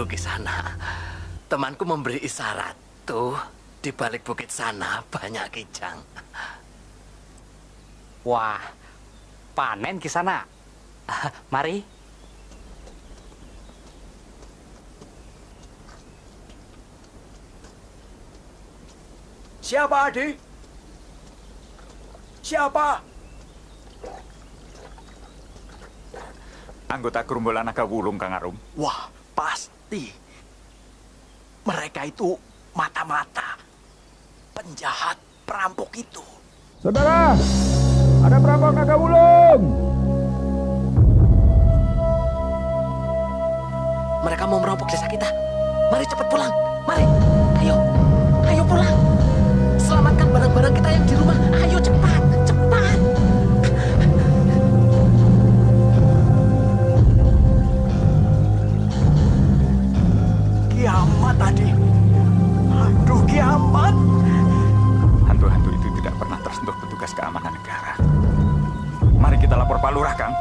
Tunggu di sana. Temanku memberi isyarat. Tuh, di balik bukit sana banyak kijang. Wah, panen di sana. Mari. Siapa, Adi? Siapa? Anggota gerombolan naga wulung, Kang Arum. Wah, pasti. Mereka itu mata-mata. Penjahat, perampok itu. Saudara, ada perampok naga wulung. Mereka mau merampok desa kita. Mari cepat pulang. Mari. Ayo. Ayo pulang. Selamatkan barang-barang kita yang di rumah. Ayo cepat. Cepat. Kiamat, Adi. Aduh, kiamat. Hantu-hantu itu tidak pernah tersentuh petugas keamanan negara. Mari kita lapor Pak Lurah, Kang.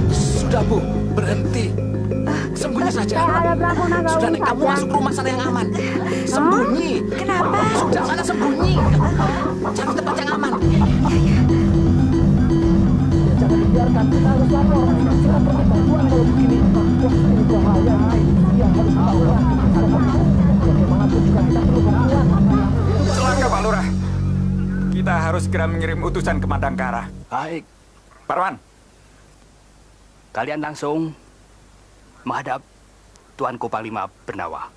Sudah, Bu. Berhenti. Sembunyi saja. Sudah, Nek, kamu masuk rumah sana yang aman. Sembunyi. Kenapa? Sudah, sana sembunyi. Cari tempat yang aman. Jangan dibiarkan, kita harus lapor. Kita perlu bantuan kalau begini. Wah, ini bahaya. Yang harus dilakukan. Bagaimanapun juga kita perlu bantuan. Celaka, Pak Lurah. Kita harus segera mengirim utusan ke Madangkara. Baik. Parwan. Kalian langsung menghadap Tuanku Panglima Bernawa.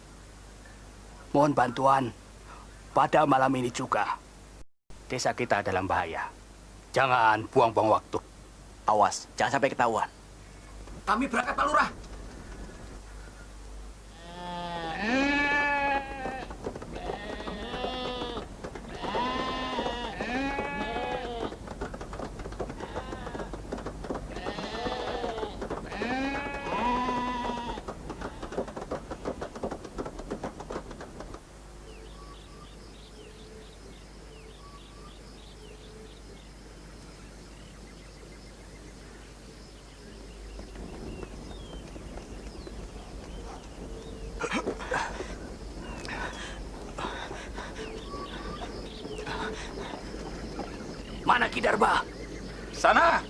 Mohon bantuan pada malam ini juga. Desa kita dalam bahaya. Jangan buang-buang waktu. Awas, jangan sampai ketahuan. Kami berangkat, Pak Lurah. Mana Ki Darba? Sana.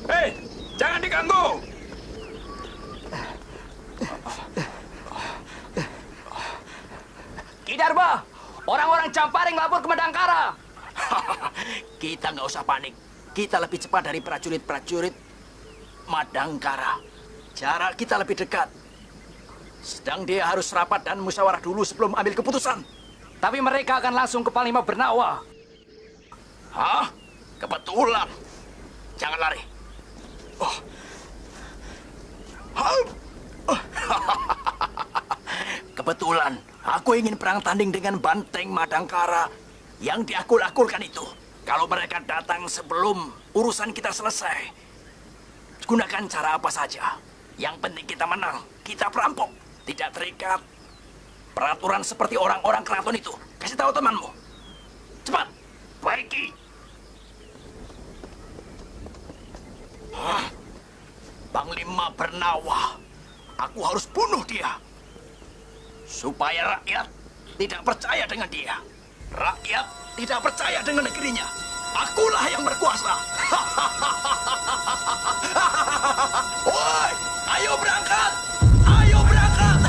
Hei, jangan diganggu. Ki Darba, orang-orang Camparing lapor ke Madangkara. Kita nggak usah panik. Kita lebih cepat dari prajurit-prajurit Madangkara. Jarak kita lebih dekat. Sedang dia harus rapat dan musyawarah dulu sebelum ambil keputusan. Tapi mereka akan langsung ke Panglima Bernawa. Hah? Kebetulan. Jangan lari. Oh. Kebetulan, aku ingin perang tanding dengan banteng Madangkara yang diakul-akulkan itu. Kalau mereka datang sebelum urusan kita selesai, gunakan cara apa saja. Yang penting kita menang, kita perampok, tidak terikat. Peraturan seperti orang-orang keraton itu. Kasih tahu temanmu. Cepat, baiki. Panglima Bernawa. Aku harus bunuh dia. Supaya rakyat tidak percaya dengan dia. Rakyat tidak percaya dengan negerinya. Akulah yang berkuasa. Woi, ayo berangkat. Ayo berangkat.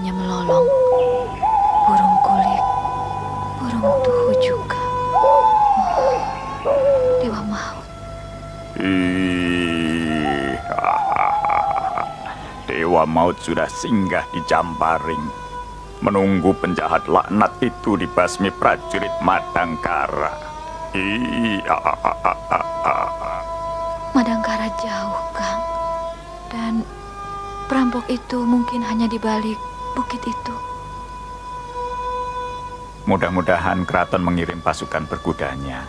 hanya melolong. Burung kulik, burung tuhu juga. Dewa Maut. Dewa Maut sudah singgah di Jamparing, menunggu penjahat laknat itu dibasmi prajurit Madangkara. Madangkara jauh, Kang. Dan perampok itu mungkin hanya di balik bukit itu. Mudah-mudahan keraton mengirim pasukan berkudanya.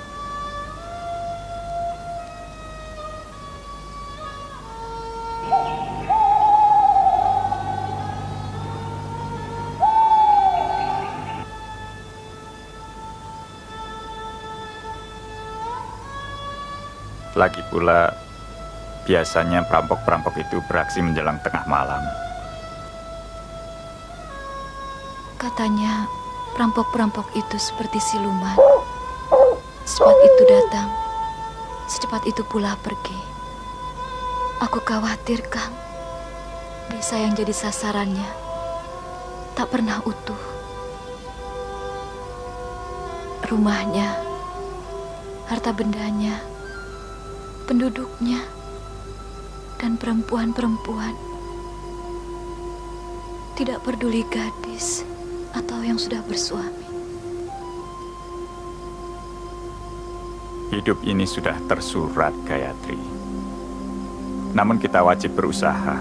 Lagi pula, biasanya perampok-perampok itu beraksi menjelang tengah malam. Katanya, perampok-perampok itu seperti siluman. Secepat itu datang, secepat itu pula pergi. Aku khawatir, Kang. Desa yang jadi sasarannya tak pernah utuh. Rumahnya, harta bendanya, penduduknya, dan perempuan-perempuan. Tidak peduli gadis atau yang sudah bersuami. Hidup ini sudah tersurat, Gayatri. Namun kita wajib berusaha,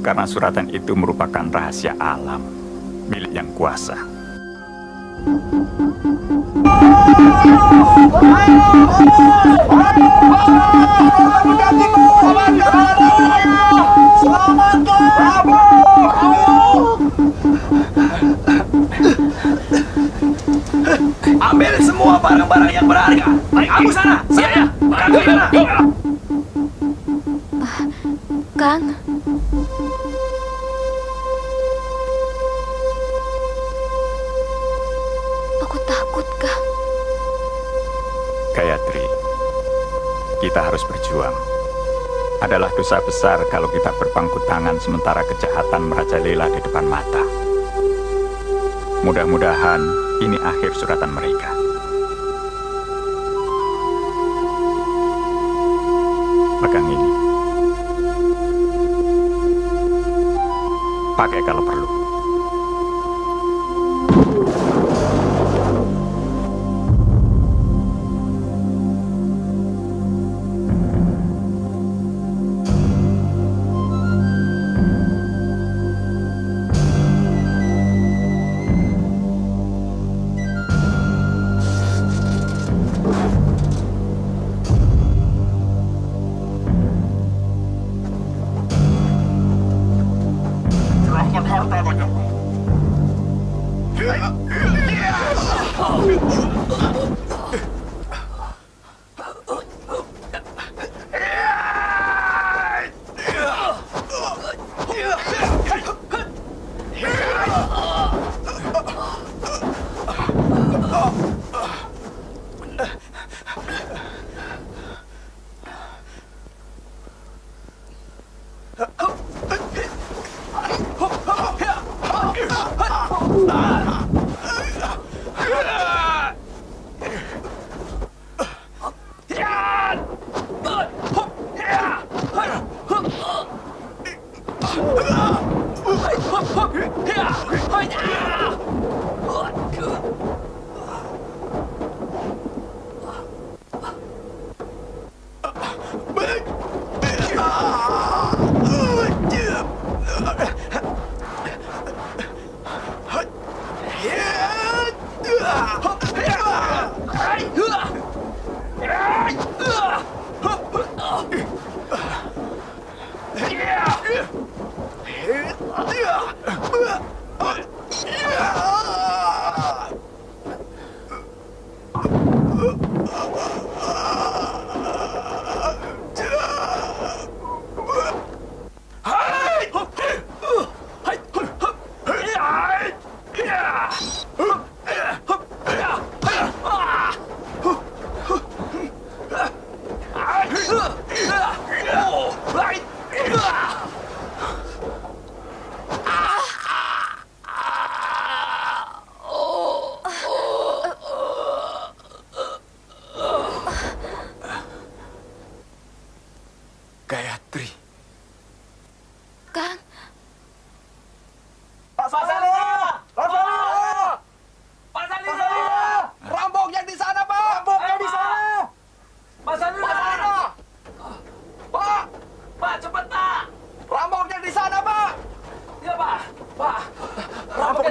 karena suratan itu merupakan rahasia alam, milik yang kuasa. Ambil semua barang-barang yang berharga. Kamu sana. Siap ya. Kamu sana. Kang. Aku takut, Kang. Gayatri, kita harus berjuang. Adalah dosa besar kalau kita berpangku tangan sementara kejahatan merajalela di depan mata. Mudah-mudahan ini akhir suratan mereka. Pegang ini. Pakai kalau perlu.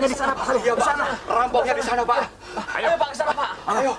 Perampoknya di sana, Pak. Iya, Pak. Perampoknya di sana, Pak. Ayo, Pak, ke sana, Pak. Ayo.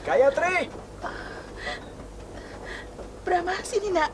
Gayatri! Brahma, sini nak.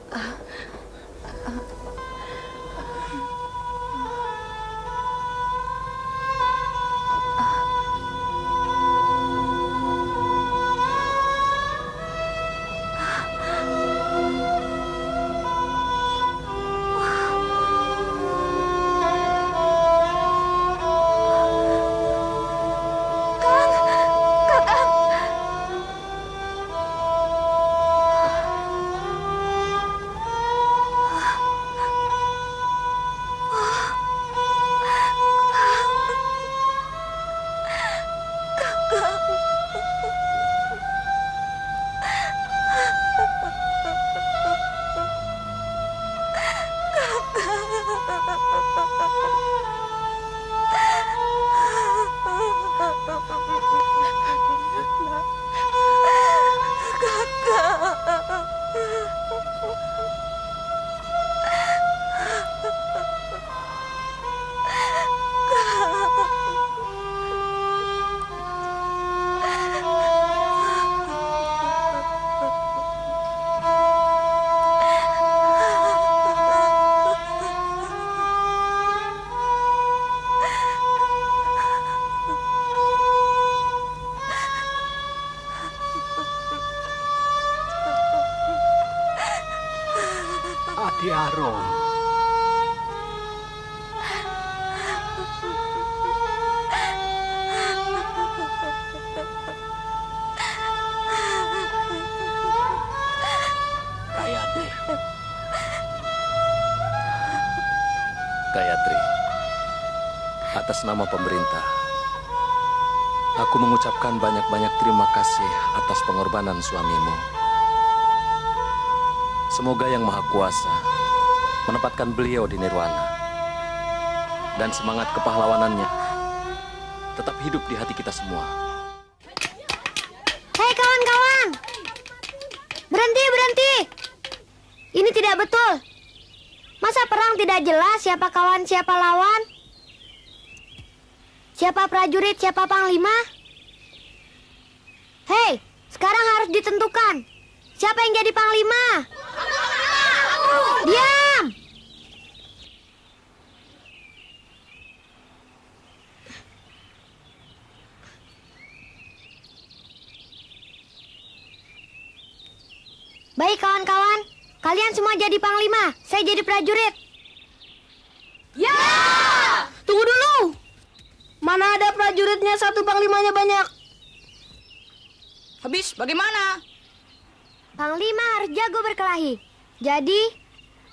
Adi Arum. Gayatri, atas nama pemerintah, aku mengucapkan banyak-banyak terima kasih atas pengorbanan suamimu. Semoga Yang Maha Kuasa menempatkan beliau di nirwana dan semangat kepahlawanannya tetap hidup di hati kita semua. Hei kawan-kawan, berhenti, berhenti. Ini tidak betul. Masa perang tidak jelas siapa kawan, siapa lawan? Siapa prajurit, siapa panglima? Hei, sekarang harus ditentukan. Siapa yang jadi panglima? Diam! Baik kawan-kawan, kalian semua jadi panglima, saya jadi prajurit. Ya! Tunggu dulu. Mana ada prajuritnya satu, panglimanya banyak. Habis bagaimana? Panglima harus jago berkelahi. Jadi,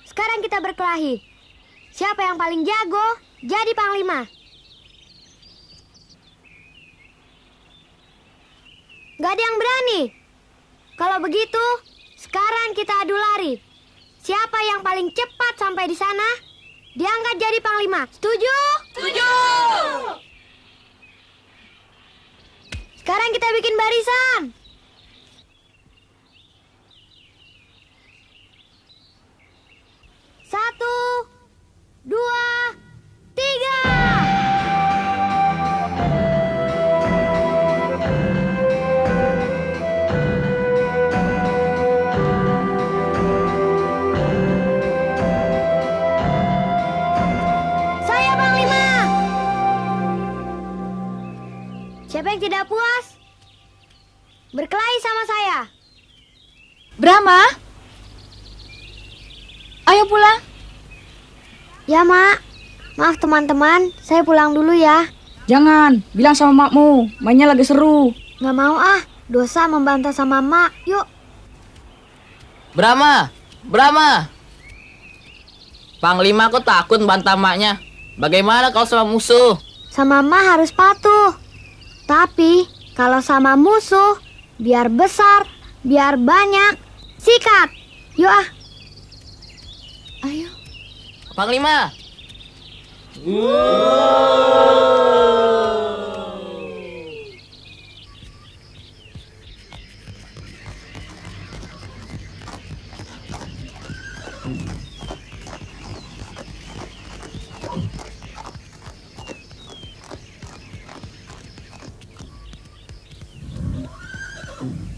sekarang kita berkelahi. Siapa yang paling jago, jadi panglima. Gak ada yang berani. Kalau begitu, sekarang kita adu lari. Siapa yang paling cepat sampai di sana, diangkat jadi panglima. Setuju? Setuju! Sekarang kita bikin barisan. Satu, dua, tiga. Saya panglima. Siapa yang tidak puas? Berkelahi sama saya. Brahma, ayo pulang. Ya, Mak. Maaf teman-teman, saya pulang dulu ya. Jangan, bilang sama makmu, mainnya lagi seru. Nggak mau ah, dosa membantah sama Mak. Yuk. Brahma, Brahma. Panglima kok takut bantah maknya. Bagaimana kalau sama musuh? Sama Mak harus patuh. Tapi kalau sama musuh, biar besar, biar banyak, sikat. Yuk ah. Ayo. Panglima.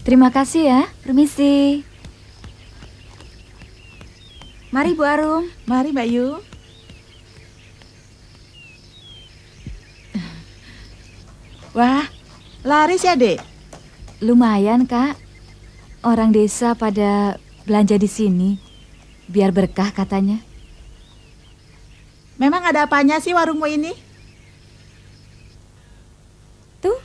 Terima kasih ya. Permisi. Mari Bu Arum. Mari Mbak Yu. Wah, laris ya, Dek? Lumayan, Kak. Orang desa pada belanja di sini. Biar berkah katanya. Memang ada apanya sih warungmu ini? Tuh.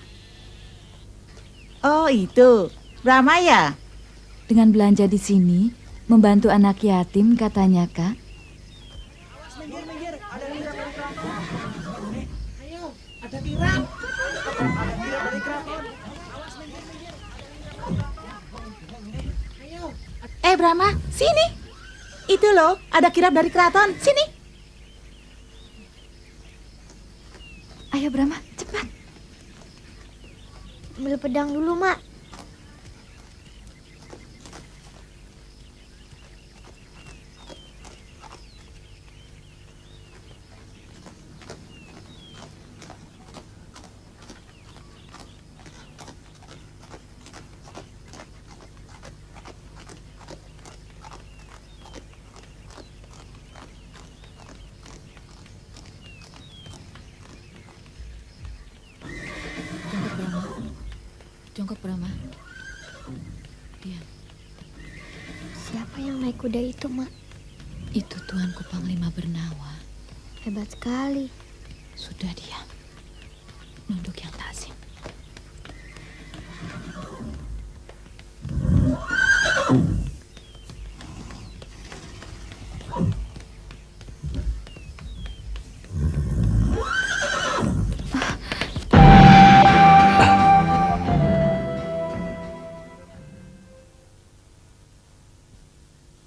Oh, itu. Brahma ya? Dengan belanja di sini, membantu anak yatim katanya, Kak. Brahma, sini. Itu loh, ada kirap dari keraton. Sini. Ayo Brahma, cepat. Ambil pedang dulu, Mak. Jongkok Brahma. Diam. Siapa yang naik kuda itu, Mak? Itu Tuanku Panglima Bernawa. Hebat sekali. Sudah diam. Nunduk yang takzim.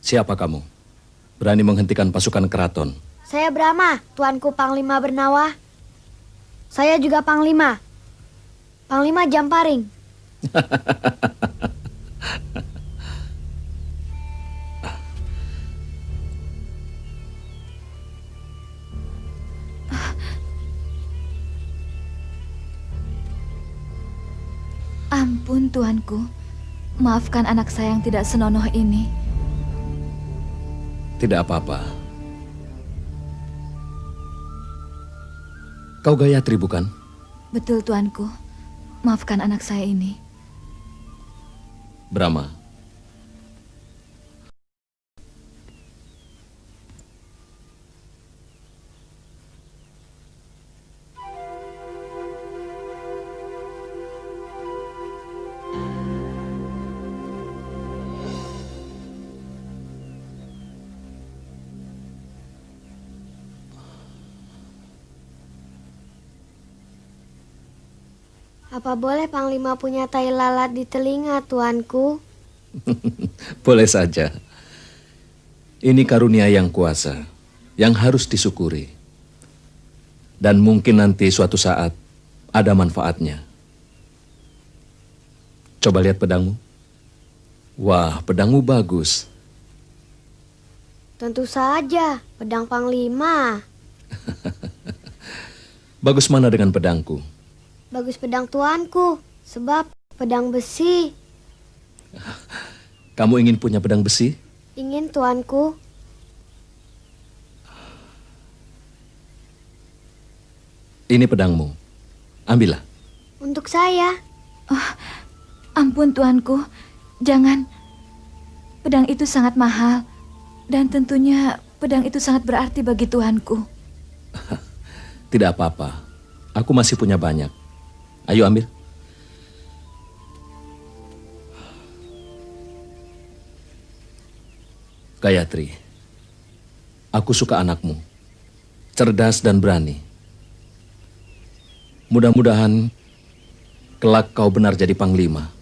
Siapa kamu? Berani menghentikan pasukan keraton? Saya Brahma, Tuanku Panglima Bernawa. Saya juga Panglima. Panglima Jamparing. Ampun, Tuanku. Maafkan anak saya yang tidak senonoh ini. Tidak apa-apa. Kau Gayatri, bukan? Betul, Tuanku. Maafkan anak saya ini. Brahma. Apa boleh Panglima punya tai lalat di telinga, Tuanku? Boleh saja. Ini karunia yang kuasa, yang harus disyukuri. Dan mungkin nanti suatu saat ada manfaatnya. Coba lihat pedangmu. Wah, pedangmu bagus. Tentu saja, pedang Panglima. Bagus mana dengan pedangku? Bagus pedang Tuanku, sebab pedang besi. Kamu ingin punya pedang besi? Ingin, Tuanku. Ini pedangmu. Ambillah. Untuk saya. Oh, ampun, Tuanku. Jangan. Pedang itu sangat mahal. Dan tentunya pedang itu sangat berarti bagi Tuanku. Tidak apa-apa. Aku masih punya banyak. Ayo ambil. Gayatri, aku suka anakmu. Cerdas dan berani. Mudah-mudahan kelak kau benar jadi panglima.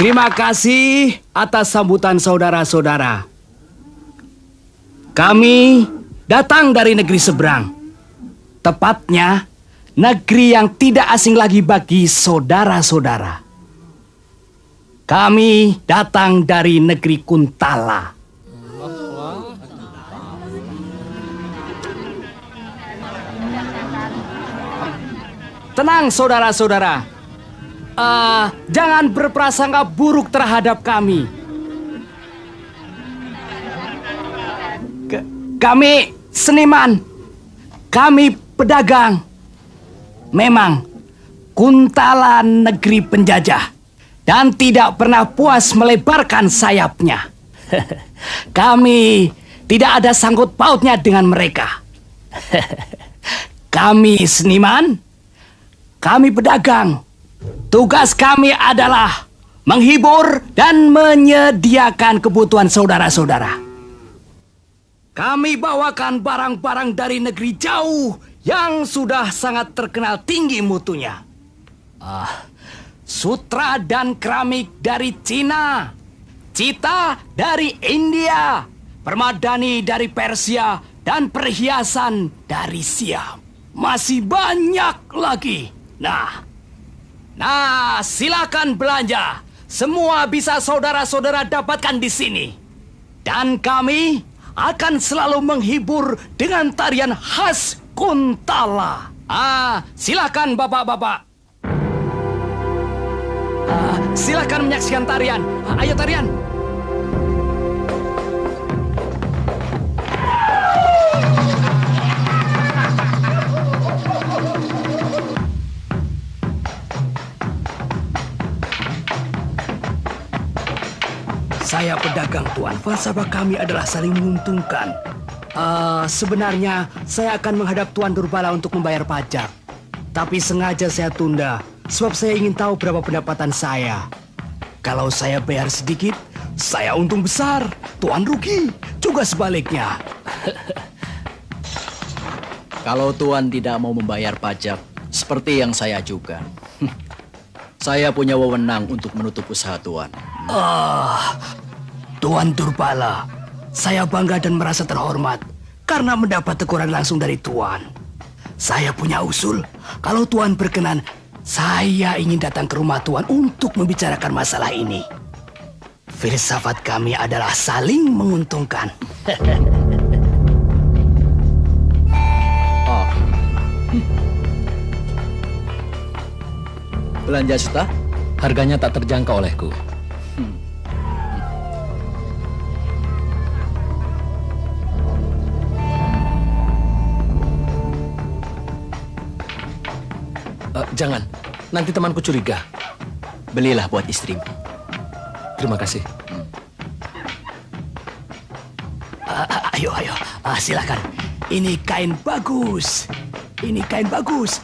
Terima kasih atas sambutan saudara-saudara. Kami datang dari negeri seberang. Tepatnya, negeri yang tidak asing lagi bagi saudara-saudara. Kami datang dari negeri Kuntala. tenang saudara-saudara. Jangan berprasangka buruk terhadap kami. Kami seniman, kami pedagang. Memang Kuntala negeri penjajah dan tidak pernah puas melebarkan sayapnya. Kami tidak ada sangkut pautnya dengan mereka. Kami seniman, kami pedagang. Tugas kami adalah menghibur dan menyediakan kebutuhan saudara-saudara. Kami bawakan barang-barang dari negeri jauh yang sudah sangat terkenal tinggi mutunya. Sutra dan keramik dari Cina, cita dari India, permadani dari Persia, dan perhiasan dari Siam. Masih banyak lagi. Nah, silakan belanja. Semua bisa saudara-saudara dapatkan di sini. Dan kami akan selalu menghibur dengan tarian khas Kuntala. Silakan bapak-bapak. Silakan menyaksikan tarian. Ayo tarian. Saya pedagang, Tuan. Falsafah kami adalah saling menguntungkan. Sebenarnya saya akan menghadap Tuan Durbala untuk membayar pajak. Tapi sengaja saya tunda, sebab saya ingin tahu berapa pendapatan saya. Kalau saya bayar sedikit, saya untung besar. Tuan rugi, juga sebaliknya. Kalau Tuan tidak mau membayar pajak, seperti yang saya ajukan, saya punya wewenang untuk menutup usaha Tuan. Tuan Durbala, saya bangga dan merasa terhormat karena mendapat teguran langsung dari Tuan. Saya punya usul, kalau Tuan berkenan, saya ingin datang ke rumah Tuan untuk membicarakan masalah ini. Filsafat kami adalah saling menguntungkan. Belanja suta? Harganya tak terjangkau olehku. Jangan, nanti temanku curiga. Belilah buat istrimu. Terima kasih. Ayo, silakan. Ini kain bagus. Ini kain bagus.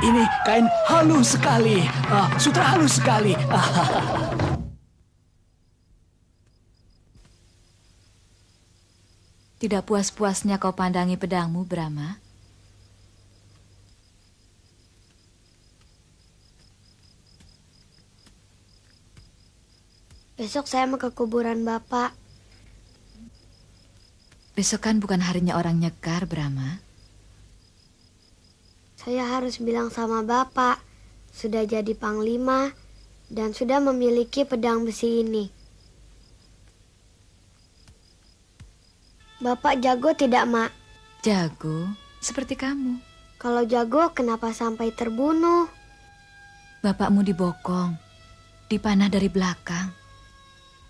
Ini kain halus sekali. Sutra halus sekali. Tidak puas-puasnya kau pandangi pedangmu, Brahma? Besok saya mau ke kuburan Bapak. Besok kan bukan harinya orang nyekar, Brahma. Saya harus bilang sama Bapak, sudah jadi panglima dan sudah memiliki pedang besi ini. Bapak jago tidak, Mak? Jago, seperti kamu. Kalau jago, kenapa sampai terbunuh? Bapakmu dibokong, dipanah dari belakang.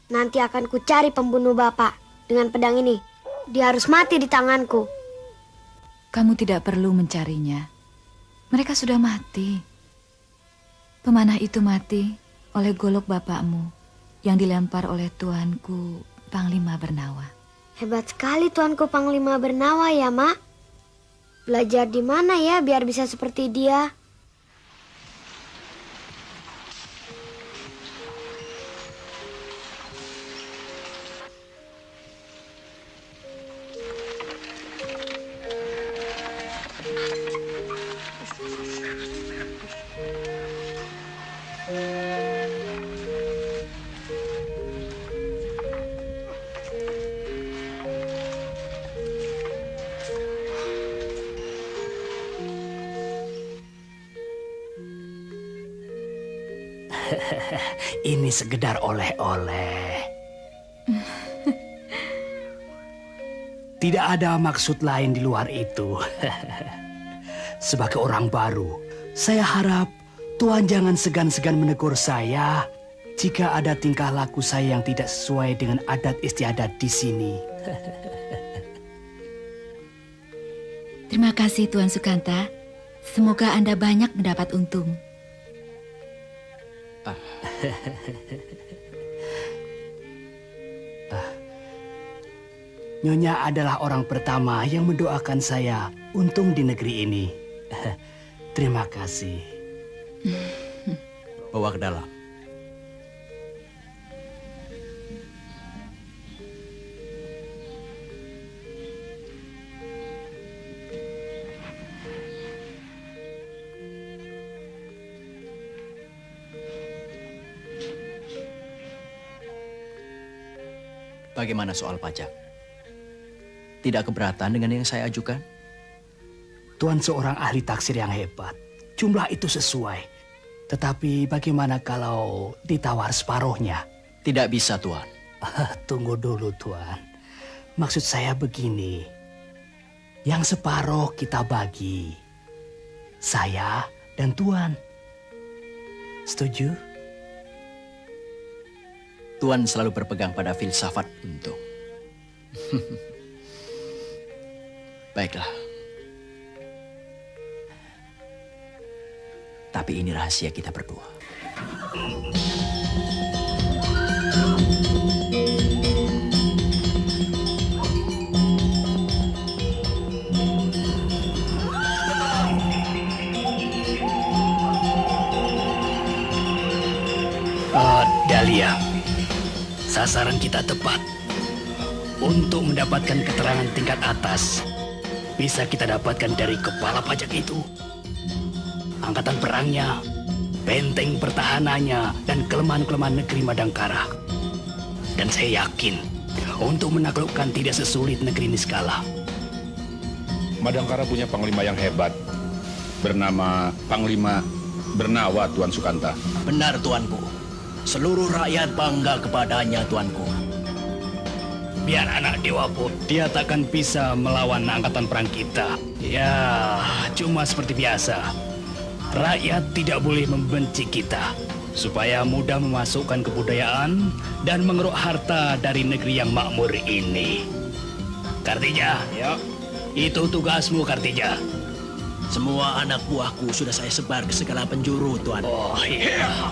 Nanti akan kucari pembunuh Bapak dengan pedang ini. Dia harus mati di tanganku. Kamu tidak perlu mencarinya. Mereka sudah mati. Pemanah itu mati oleh golok bapakmu yang dilempar oleh tuanku Panglima Bernawa. Hebat sekali tuanku Panglima Bernawa ya, Mak. Belajar di mana ya biar bisa seperti dia? Ini sekedar oleh-oleh. Tidak ada maksud lain di luar itu. Sebagai orang baru, Saya harap Tuan jangan segan-segan menegur saya jika ada tingkah laku saya yang tidak sesuai dengan adat istiadat di sini. Terima kasih Tuan Sukanta. Semoga Anda banyak mendapat untung. Nyonya adalah orang pertama yang mendoakan saya untung di negeri ini. Terima kasih. Bawa ke dalam. Bagaimana soal pajak? Tidak keberatan dengan yang saya ajukan? Tuan seorang ahli taksir yang hebat. Jumlah itu sesuai. Tetapi bagaimana kalau ditawar separuhnya? Tidak bisa, Tuan. Tunggu dulu, Tuan. Maksud saya begini. Yang separuh kita bagi. Saya dan Tuan. Setuju? Tuan selalu berpegang pada filsafat untung. Baiklah. Tapi ini rahasia kita berdua. Dahlia, sasaran kita tepat. Untuk mendapatkan keterangan tingkat atas, bisa kita dapatkan dari kepala pajak itu. Angkatan perangnya, benteng pertahanannya, dan kelemahan-kelemahan negeri Madangkara. Dan saya yakin, untuk menaklukkan tidak sesulit negeri Niskala. Madangkara punya panglima yang hebat, bernama Panglima Bernawa, Tuan Sukanta. Benar, Tuanku. Seluruh rakyat bangga kepadanya, Tuanku. Biar anak dewa pun, dia takkan bisa melawan angkatan perang kita. Ya, cuma seperti biasa. Rakyat tidak boleh membenci kita, supaya mudah memasukkan kebudayaan dan mengeruk harta dari negeri yang makmur ini. Kartija, ya, itu tugasmu, Kartija. Semua anak buahku sudah saya sebar ke segala penjuru, Tuan. Oh iya.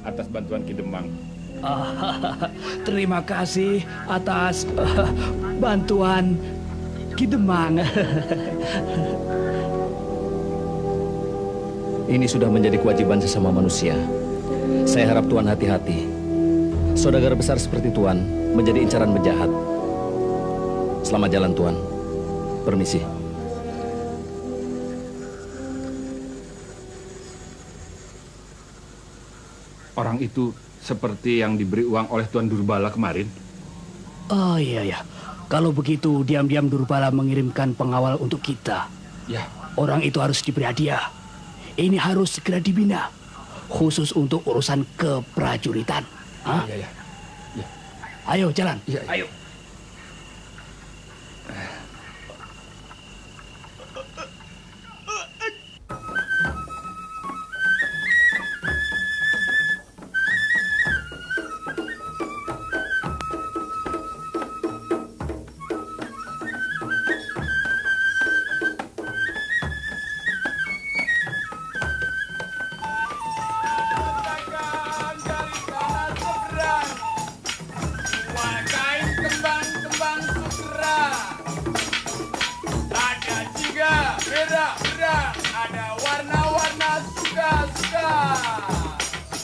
Atas bantuan Ki Demang. Terima kasih atas bantuan Ki Demang. Ini sudah menjadi kewajiban sesama manusia. Saya harap Tuan hati-hati. Saudagar besar seperti Tuan menjadi incaran penjahat. Selamat jalan, Tuan. Permisi. Orang itu seperti yang diberi uang oleh Tuan Durbala kemarin. Oh iya. Kalau begitu diam-diam Durbala mengirimkan pengawal untuk kita. Ya. Orang itu harus diberi hadiah. ini harus segera dibina. Khusus untuk urusan keprajuritan. Hah? Iya. Ayo jalan. Iya. Ayo.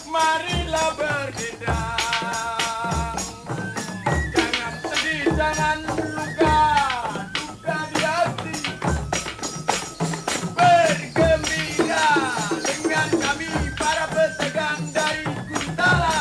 Marilah berdendang, jangan sedih, jangan luka, duka di hati. Bergembira dengan kami para pedagang dari Kuntala.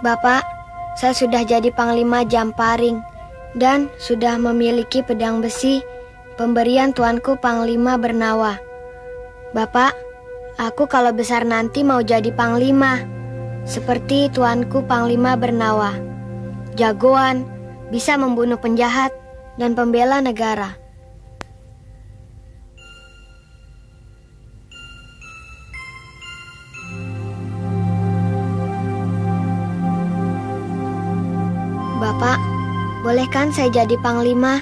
Bapak, saya sudah jadi Panglima Jamparing dan sudah memiliki pedang besi pemberian tuanku Panglima Bernawa. Bapak, aku kalau besar nanti mau jadi Panglima seperti tuanku Panglima Bernawa. Jagoan, bisa membunuh penjahat dan pembela negara. Bapak, boleh kan saya jadi Panglima?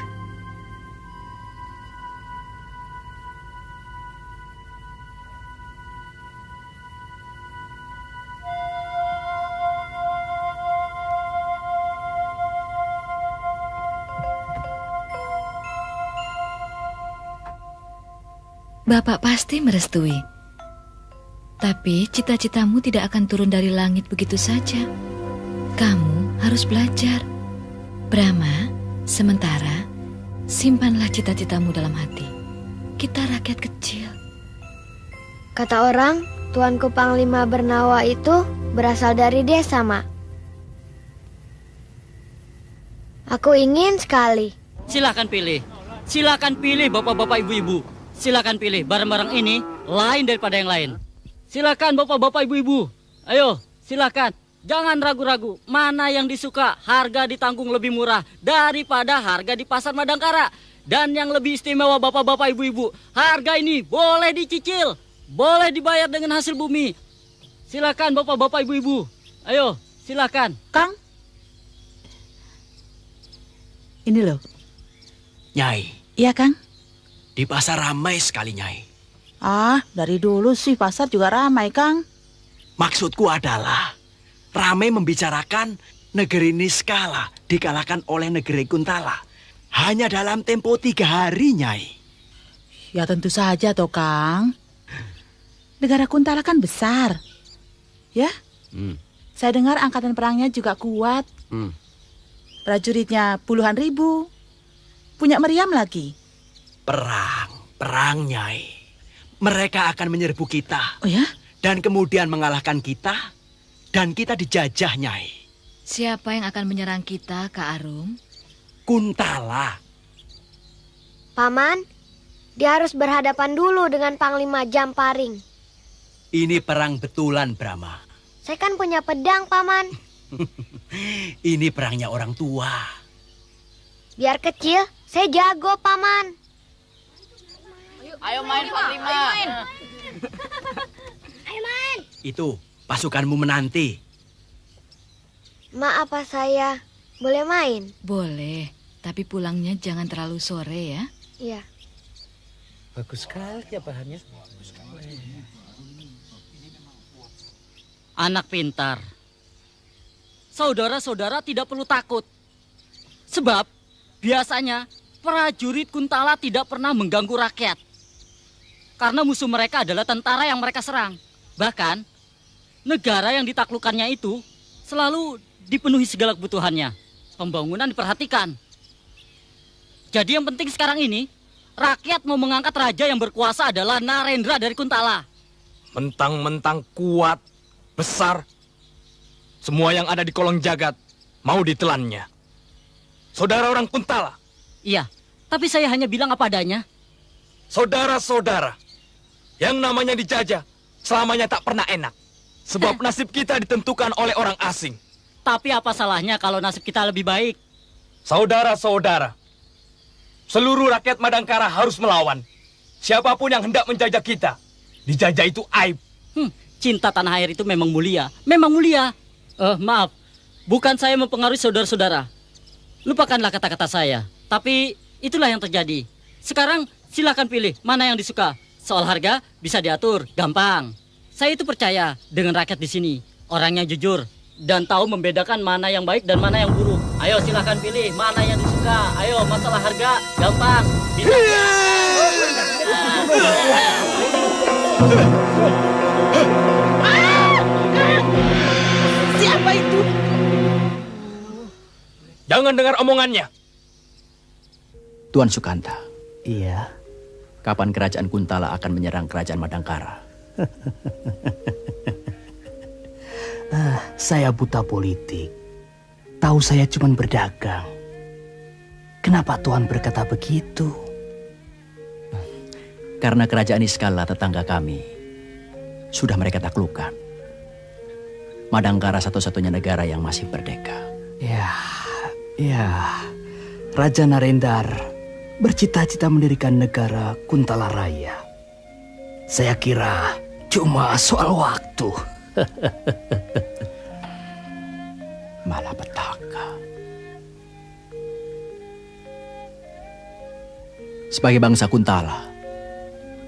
Bapak pasti merestui. Tapi cita-citamu tidak akan turun dari langit begitu saja. Kamu harus belajar. Brahma, sementara simpanlah cita-citamu dalam hati. Kita rakyat kecil. Kata orang, tuanku Panglima Bernawa itu berasal dari desa, Mak. Aku ingin sekali. Silakan pilih. Silakan pilih bapak-bapak ibu-ibu. Silakan pilih barang-barang ini lain daripada yang lain. Silakan bapak-bapak ibu-ibu. Ayo, silakan. Jangan ragu-ragu, mana yang disuka, harga ditanggung lebih murah daripada harga di pasar Madangkara. Dan yang lebih istimewa bapak-bapak ibu-ibu, harga ini boleh dicicil, boleh dibayar dengan hasil bumi. Silakan bapak-bapak ibu-ibu, ayo silakan. Kang, ini loh. Nyai. Iya, Kang. Di pasar ramai sekali, Nyai. Ah, dari dulu sih pasar juga ramai, Kang. Maksudku adalah ramai membicarakan negeri Niskala dikalahkan oleh negeri Kuntala. Hanya dalam tempo 3 hari, Nyai. Ya tentu saja toh, Kang. Negara Kuntala kan besar. Ya? Saya dengar angkatan perangnya juga kuat. Prajuritnya puluhan ribu. Punya meriam lagi. Perang, Nyai. Mereka akan menyerbu kita. Oh ya? Dan kemudian mengalahkan kita. Dan kita dijajah, Nyai. Siapa yang akan menyerang kita, Kak Arum? Kuntala. Paman, dia harus berhadapan dulu dengan Panglima Jamparing. Ini perang betulan, Brahma. Saya kan punya pedang, Paman. Ini perangnya orang tua. Biar kecil, saya jago, Paman. Ayo main Panglima. Ayo main. Itu pasukanmu menanti. Ma, apa saya boleh main? Boleh, tapi pulangnya jangan terlalu sore ya. Iya. Bagus sekali ya bahannya. Anak pintar. Saudara-saudara tidak perlu takut. Sebab biasanya prajurit Kuntala tidak pernah mengganggu rakyat. Karena musuh mereka adalah tentara yang mereka serang. Bahkan negara yang ditaklukkannya itu selalu dipenuhi segala kebutuhannya. Pembangunan diperhatikan. Jadi yang penting sekarang ini, rakyat mau mengangkat raja yang berkuasa adalah Narendra dari Kuntala. Mentang-mentang kuat, besar, semua yang ada di kolong jagat mau ditelannya. Saudara orang Kuntala. Iya, tapi saya hanya bilang apa adanya. Saudara-saudara, yang namanya dijajah selamanya tak pernah enak. Sebab nasib kita ditentukan oleh orang asing. Tapi apa salahnya kalau nasib kita lebih baik? Saudara-saudara, seluruh rakyat Madangkara harus melawan. Siapapun yang hendak menjajah kita, dijajah itu aib. Cinta tanah air itu memang mulia. Memang mulia. Maaf, bukan saya mempengaruhi saudara-saudara. Lupakanlah kata-kata saya. Tapi itulah yang terjadi. Sekarang silakan pilih mana yang disuka. Soal harga bisa diatur, gampang. Saya itu percaya dengan rakyat di sini. Orangnya jujur dan tahu membedakan mana yang baik dan mana yang buruk. Ayo silakan pilih mana yang disuka. Ayo, masalah harga gampang. Bisa. Siapa itu? Jangan dengar omongannya. Tuan Sukanta. Iya. Kapan kerajaan Kuntala akan menyerang kerajaan Madangkara? Saya buta politik. Tahu saya cuma berdagang. Kenapa Tuhan berkata begitu? Karena kerajaan Iskala tetangga kami sudah mereka taklukkan. Madangkara satu-satunya negara yang masih merdeka. Ya, Raja Narendra bercita-cita mendirikan negara Kuntala Raya. Saya kira cuma soal waktu. Malapetaka. Sebagai bangsa Kuntala,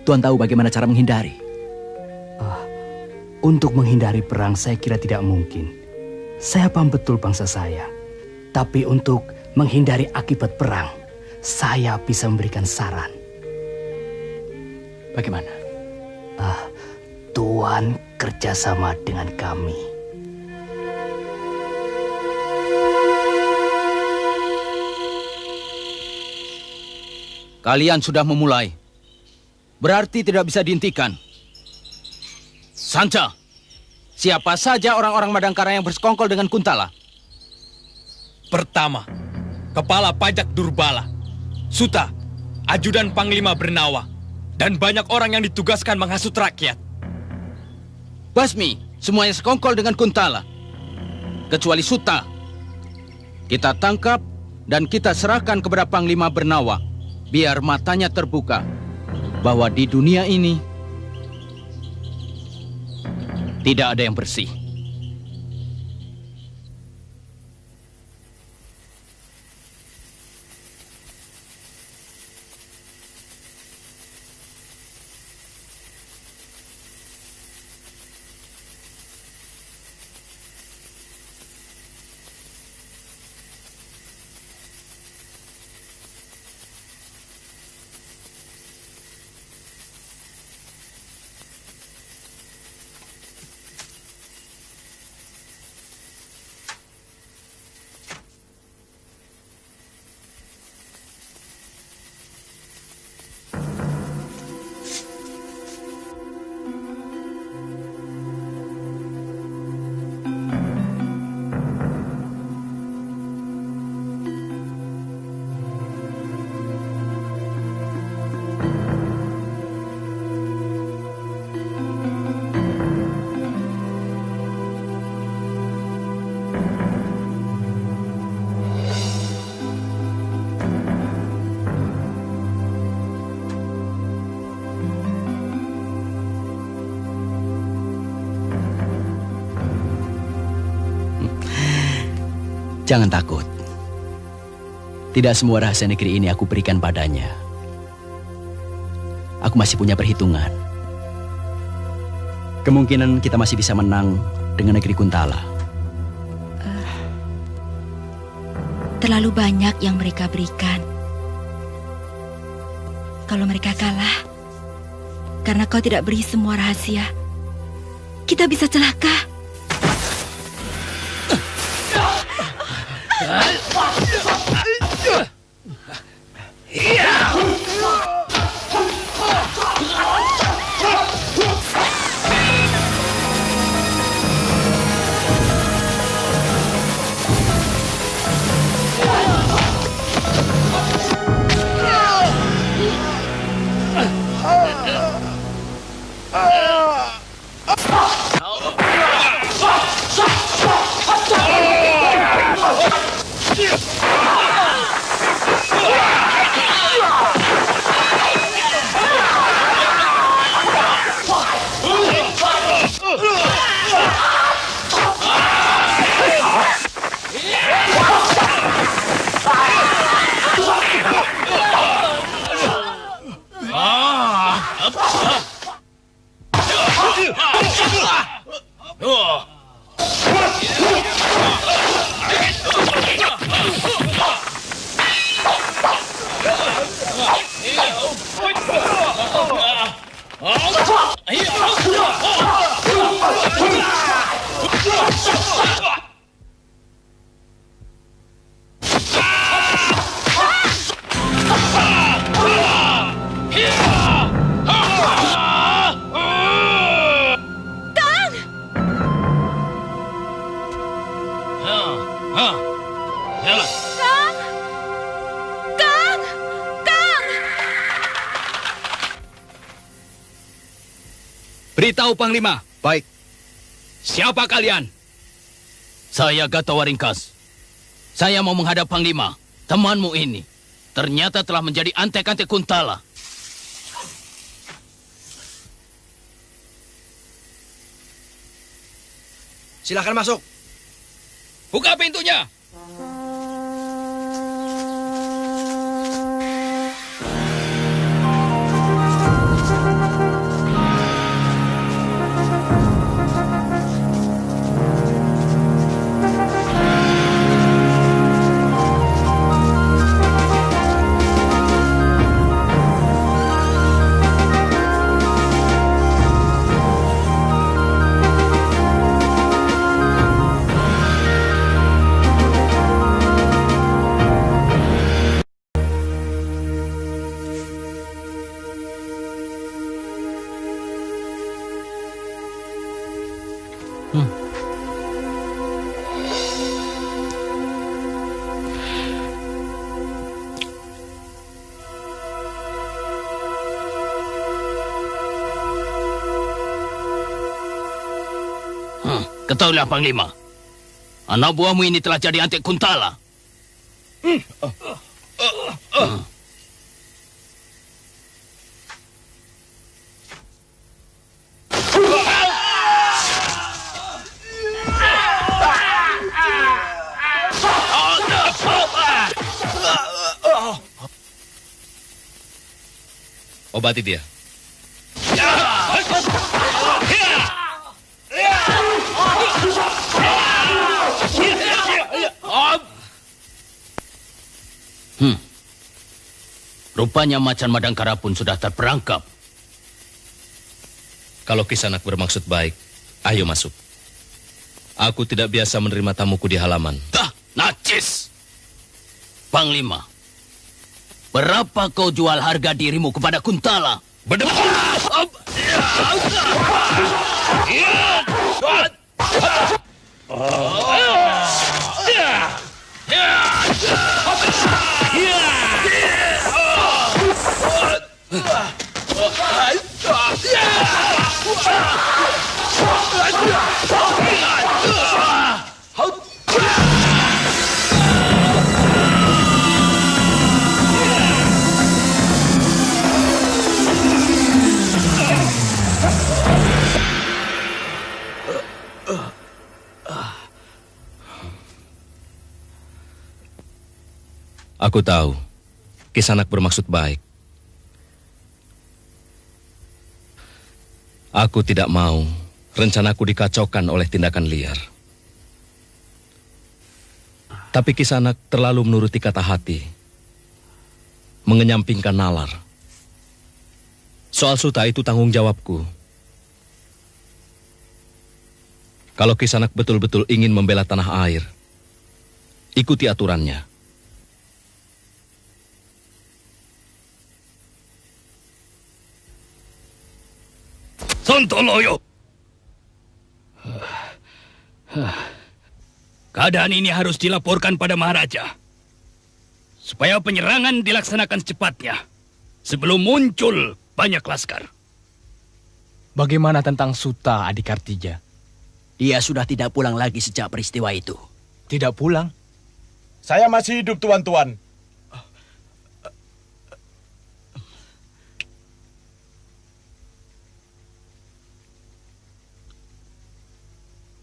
Tuan tahu bagaimana cara menghindari? Untuk menghindari perang saya kira tidak mungkin. Saya paham betul bangsa saya. Tapi untuk menghindari akibat perang, saya bisa memberikan saran. Bagaimana? Tuan kerjasama dengan kami. Kalian sudah memulai. Berarti tidak bisa dihentikan. Sanca, siapa saja orang-orang Madangkara yang bersekongkol dengan Kuntala? Pertama, Kepala Pajak Durbala, Suta, Ajudan Panglima Bernawa, dan banyak orang yang ditugaskan menghasut rakyat. Basmi, semuanya sekongkol dengan Kuntala. Kecuali Suta. Kita tangkap dan kita serahkan kepada Panglima Bernawa, biar matanya terbuka bahwa di dunia ini tidak ada yang bersih. Jangan takut. Tidak semua rahasia negeri ini aku berikan padanya. Aku masih punya perhitungan. Kemungkinan kita masih bisa menang dengan negeri Kuntala. Terlalu banyak yang mereka berikan. Kalau mereka kalah, karena kau tidak beri semua rahasia, kita bisa celaka. Beritahu Panglima. Baik. Siapa kalian? Saya Gatawaringkas. Saya mau menghadap Panglima. Temanmu ini ternyata telah menjadi antek-antek Kuntala. Silakan masuk. Buka pintunya. Ketahuilah Panglima, anak buahmu ini telah jadi antek Kuntala. Obati dia. Rupanya Macan Madangkara pun sudah terperangkap. Kalau Kisanak bermaksud baik, ayo masuk. Aku tidak biasa menerima tamuku di halaman. Najis! Panglima, berapa kau jual harga dirimu kepada Kuntala? Aku tahu, Kisanak bermaksud baik. Aku tidak mau rencanaku dikacaukan oleh tindakan liar. Tapi Kisanak terlalu menuruti kata hati, mengenyampingkan nalar. Soal Suta itu tanggung jawabku. Kalau Kisanak betul-betul ingin membela tanah air, ikuti aturannya. Sontoloyo. Keadaan ini harus dilaporkan pada Maharaja, supaya penyerangan dilaksanakan secepatnya, sebelum muncul banyak laskar. Bagaimana tentang Suta Adikartija? Dia sudah tidak pulang lagi sejak peristiwa itu. Tidak pulang? Saya masih hidup, tuan-tuan.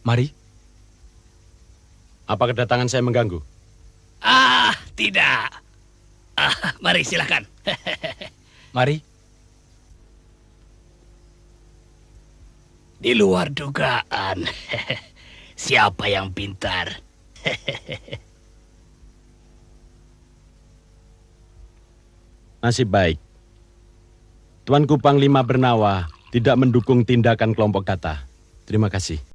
Mari. Apa kedatangan saya mengganggu? Tidak. Mari silakan. Mari. Di luar dugaan. Siapa yang pintar? Nasib baik. Tuanku Panglima Bernawa tidak mendukung tindakan kelompok Data. Terima kasih.